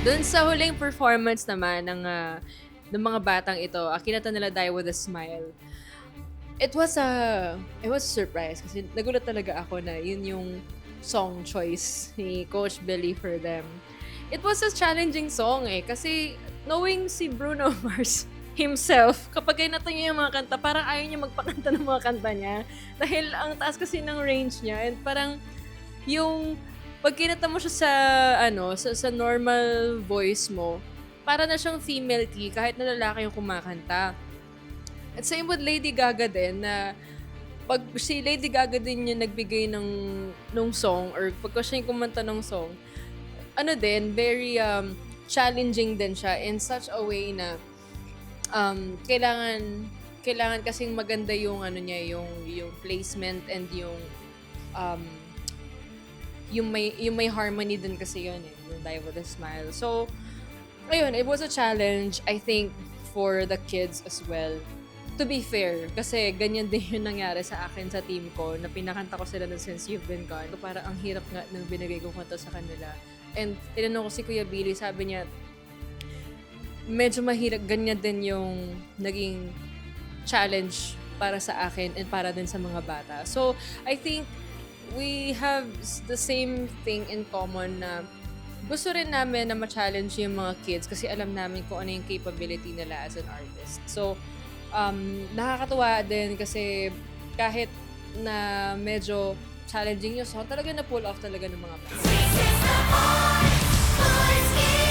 Dun sa huling performance naman ng mga batang ito, kinanta nila Die With A Smile. It was a surprise kasi nagulat talaga ako na yun yung song choice ni Coach Billy for them. It was a challenging song kasi knowing si Bruno Mars himself, kapag kinanta niya yung mga kanta, parang ayaw niya magpakanta ng mga kanta niya. Dahil ang taas kasi ng range niya and parang yung 'pag kinanta mo siya sa sa normal voice mo, para na siyang female key kahit na lalaki yung kumakanta. At same with Lady Gaga din na 'pag si Lady Gaga din yung nagbigay nung song or pagka siya yung kumanta ng song, very, challenging din siya in such a way na, kailangan kailangan kasing maganda yung niya, yung placement and um yung may harmony din kasi yun yung Die With A Smile. So, ayun, it was a challenge, I think, for the kids as well. To be fair, kasi ganyan din yung nangyari sa akin sa team ko, na pinakanta ko sila ng Since You've Been Gone. So, parang ang hirap nga nang binigay kong kanta sa kanila. And tinanong ko si Kuya Billy, sabi niya, medyo mahirap, ganyan din yung naging challenge para sa akin and para din sa mga bata. So, I think we have the same thing in common na gusto rin namin na ma-challenge yung mga kids kasi alam namin kung ano yung capability nila as an artist. So, nakakatuwa din kasi kahit na medyo challenging yung song, talaga na pull off talaga ng mga bata. This is the boys, boys